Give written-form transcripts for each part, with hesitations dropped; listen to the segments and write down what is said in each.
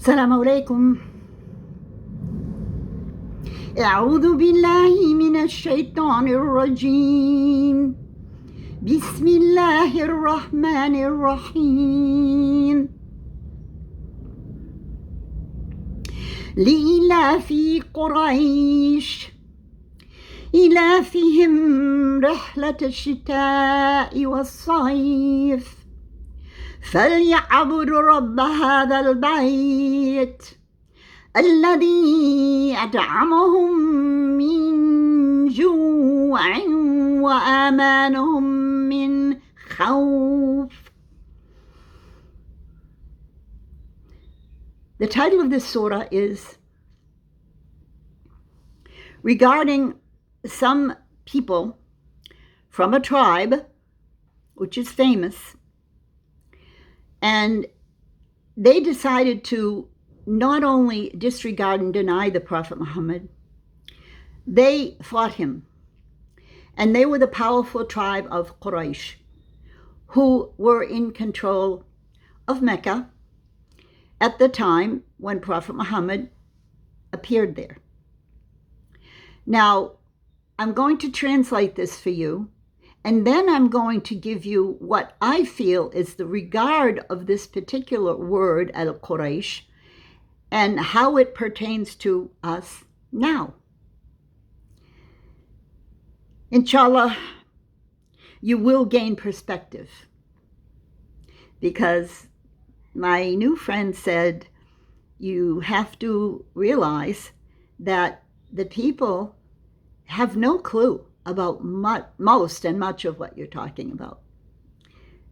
السلام عليكم. أعوذ بالله من الشيطان الرجيم. بسم الله الرحمن الرحيم. لإلاف قريش إلافهم رحلة الشتاء والصيف فليعبدوا رب هذا البيت الذي أطعمهم من جوع وآمنهم من خوف. The title of this surah is regarding some people from a tribe which is famous, and they decided to not only disregard and deny the Prophet Muhammad, they fought him. And they were the powerful tribe of QURAYSH, who were in control of Mecca at the time when Prophet Muhammad appeared there. Now, I'm going to translate this for you, and then I'm going to give you what I feel is the regard of this particular word, al-Quraysh, and how it pertains to us now. Inshallah, you will gain perspective, because my new friend said you have to realize that the people have no clue about most and much of what you're talking about.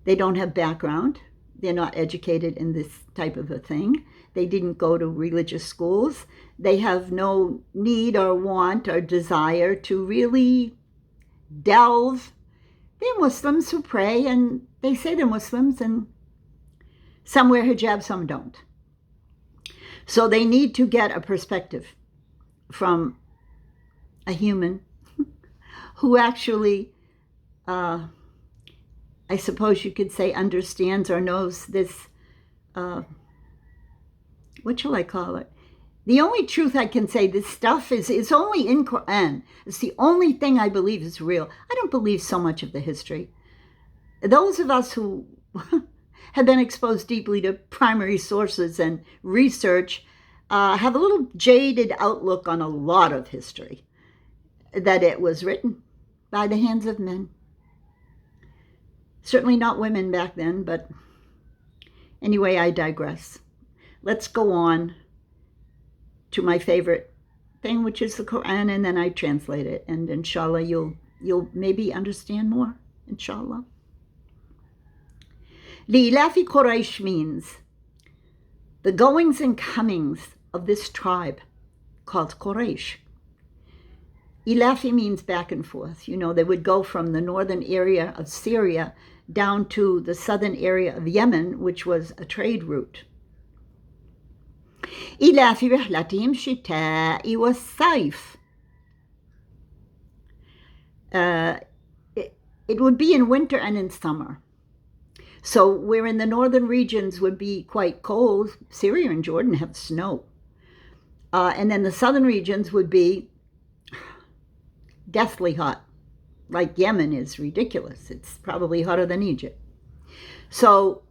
They don't have background. They're not educated in this type of a thing. They didn't go to religious schools. They have no need or want or desire to really delve. They're Muslims who pray, and they say they're Muslims, and some wear hijab, some don't. So they need to get a perspective from a human who actually, I suppose you could say, understands or knows this, what shall I call it? The only truth I can say, this stuff is only in Quran. It's the only thing I believe is real. I don't believe so much of the history. Those of us who have been exposed deeply to primary sources and research have a little jaded outlook on a lot of history, that it was written by the hands of men. Certainly not women back then, but anyway, I digress. Let's go on to my favorite thing, which is the Quran, and then I translate it, and inshallah you'll maybe understand more, inshallah. Li'lafi Quraysh means the goings and comings of this tribe called Quraysh. Ilafi means back and forth. You know, they would go from the northern area of Syria down to the southern area of Yemen, which was a trade route. Ilafi rihlatihim shita'i was-sayf. It would be in winter and in summer. So where in the northern regions would be quite cold, Syria and Jordan have snow. And then the southern regions would be deathly hot, like Yemen is ridiculous. It's probably hotter than Egypt. So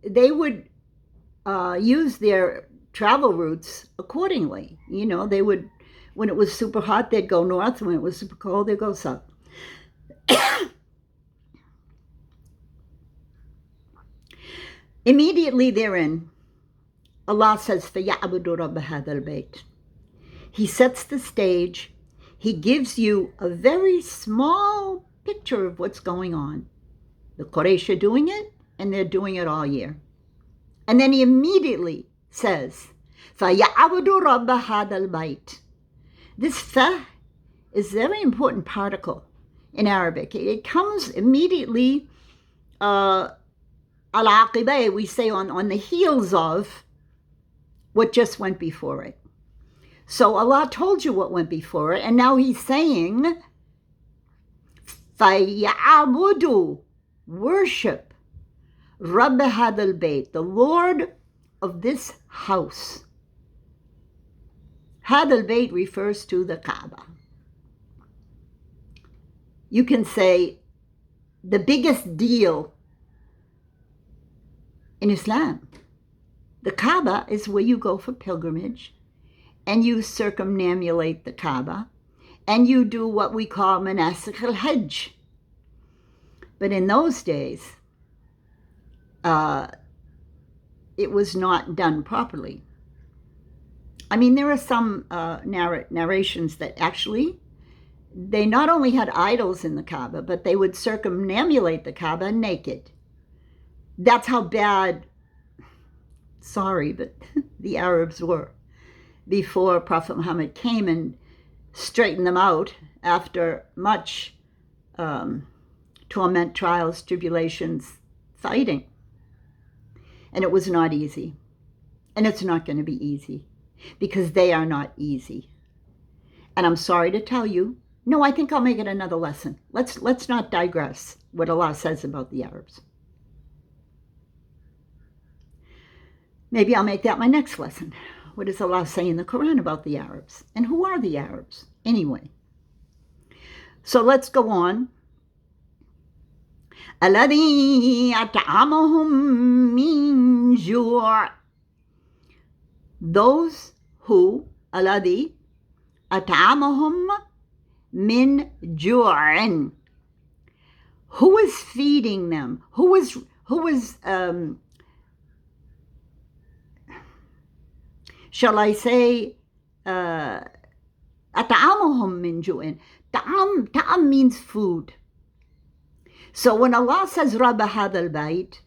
they would use their travel routes accordingly. You know, they would, when it was super hot, they'd go north. When it was super cold, they'd go south. Immediately therein, Allah says, فَيَعْبُدُوا رَبَّ هَذَا الْبَيْتِ. He sets the stage. He gives you a very small picture of what's going on. The Quraysh are doing it, and they're doing it all year. And then he immediately says, فَيَعْبُدُوا رَبَّ هَذَا الْبَيْتِ. This fa is a very important particle in Arabic. It comes immediately, al-aqibah, we say on the heels of what just went before it. So Allah told you what went before it, and now he's saying, فَيَعْبُدُوا, worship, رَبَّ هَذَا الْبَيْتِ, the Lord of this house. هذا البيت refers to the Kaaba. You can say the biggest deal in Islam. The Kaaba is where you go for pilgrimage, and you circumambulate the Kaaba, and you do what we call manasik al-hajj. But in those days, it was not done properly. I mean, there are some narrations that actually, they not only had idols in the Kaaba, but they would circumambulate the Kaaba naked. That's how bad, sorry, but the Arabs were before Prophet Muhammad came and straightened them out after much torment, trials, tribulations, fighting. And it was not easy. And it's not going to be easy, because they are not easy. And I'm sorry to tell you, no, I think I'll make it another lesson. Let's not digress what Allah says about the Arabs. Maybe I'll make that my next lesson. What does Allah say in the Quran about the Arabs? And who are the Arabs anyway? So let's go on. الذي أطعمهم من جوع. Those who, الذي أطعمهم من جوع. Who is feeding them? Who is shall I say, أطعمهم من جوع. Ta'am means food. So when Allah says رب هذا البيت,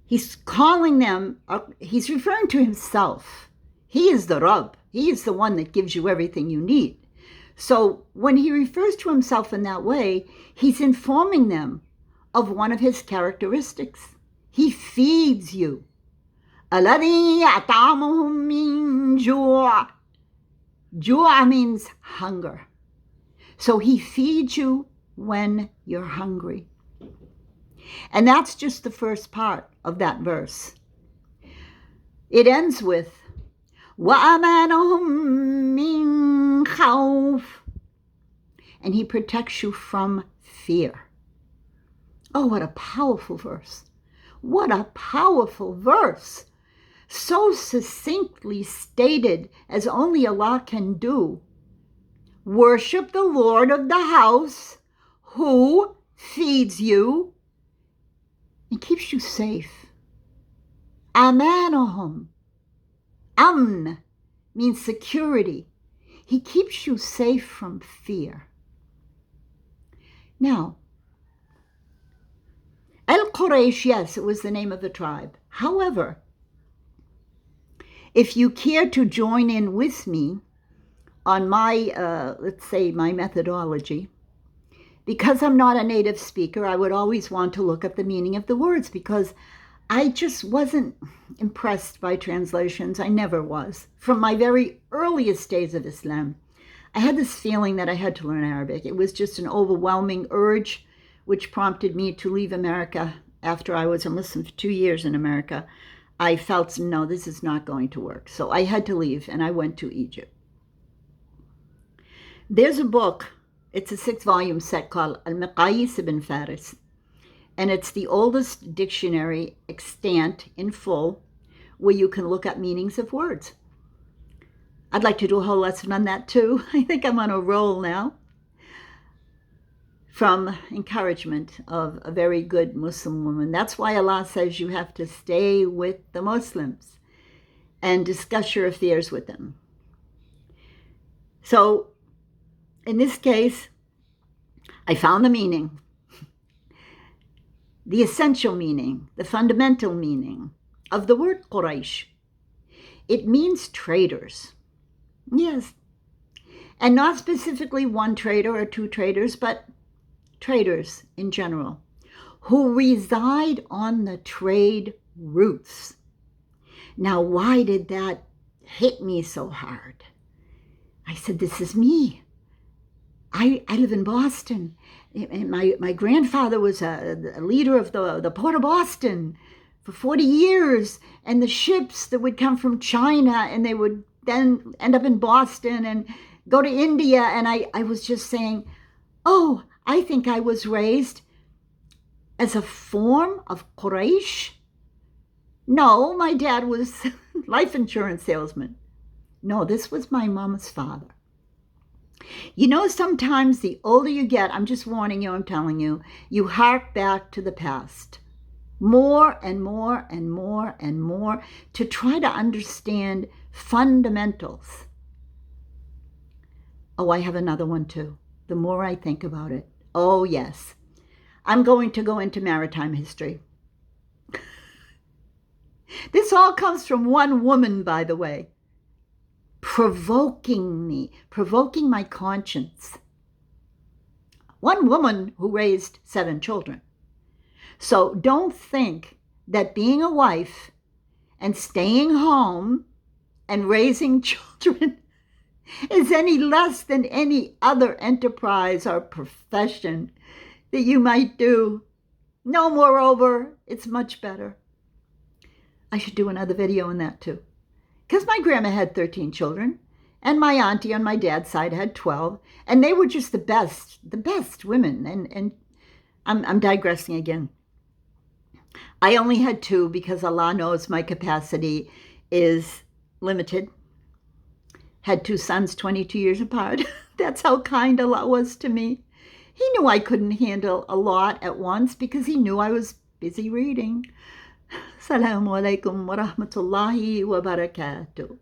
He's calling them, He's referring to Himself. He is the Rabb. He is the one that gives you everything you need. So when He refers to Himself in that way, He's informing them of one of His characteristics. He feeds you. الذي أطعمهم من جوع. جوع means hunger. So He feeds you when you're hungry. And that's just the first part of that verse. It ends with وَأَمَانَهُمْ مِنْ خَوْفٍ. And He protects you from fear. Oh, what a powerful verse. What a powerful verse. So succinctly stated as only Allah can do. Worship the Lord of the house who feeds you and keeps you safe. Amanahum. Amn means security. He keeps you safe from fear. Now, QURAYSH, yes, it was the name of the tribe. However, if you care to join in with me on my, let's say, my methodology, because I'm not a native speaker, I would always want to look up the meaning of the words, because I just wasn't impressed by translations. I never was. From my very earliest days of Islam, I had this feeling that I had to learn Arabic. It was just an overwhelming urge, which prompted me to leave America after I was a Muslim for 2 years in America. I felt, no, this is not going to work. So I had to leave, and I went to Egypt. There's a book, it's a 6-volume set called Al-Maqayis ibn Faris, and it's the oldest dictionary extant in full where you can look up meanings of words. I'd like to do a whole lesson on that too. I think I'm on a roll now from encouragement of a very good Muslim woman. That's why Allah says you have to stay with the Muslims and discuss your affairs with them. So in this case, I found the meaning, the essential meaning, the fundamental meaning of the word Quraysh. It means traders. Yes. And not specifically one trader or 2 traders, but traders in general who reside on the trade routes. Now, why did that hit me so hard? I said, this is me. I live in Boston. And my grandfather was a leader of the Port of Boston for 40 years, and the ships that would come from China, and they would then end up in Boston and go to India. And I was just saying, oh, I think I was raised as a form of QURAYSH. No, my dad was life insurance salesman. No, this was my mama's father. You know, sometimes the older you get, I'm just warning you, I'm telling you, you hark back to the past more and more and more and more to try to understand fundamentals. Oh, I have another one too. The more I think about it. Oh, yes. I'm going to go into maritime history. This all comes from one woman, by the way, provoking me, provoking my conscience. One woman who raised 7 children. So don't think that being a wife and staying home and raising children is any less than any other enterprise or profession that you might do. No, moreover, it's much better. I should do another video on that too. Because my grandma had 13 children, and my auntie on my dad's side had 12, and they were just the best women. And I'm digressing again. I only had 2 because Allah knows my capacity is limited. Had 2 sons 22 years apart. That's how kind Allah was to me. He knew I couldn't handle a lot at once because he knew I was busy reading. Assalamu alaikum wa rahmatullahi wa barakatuh.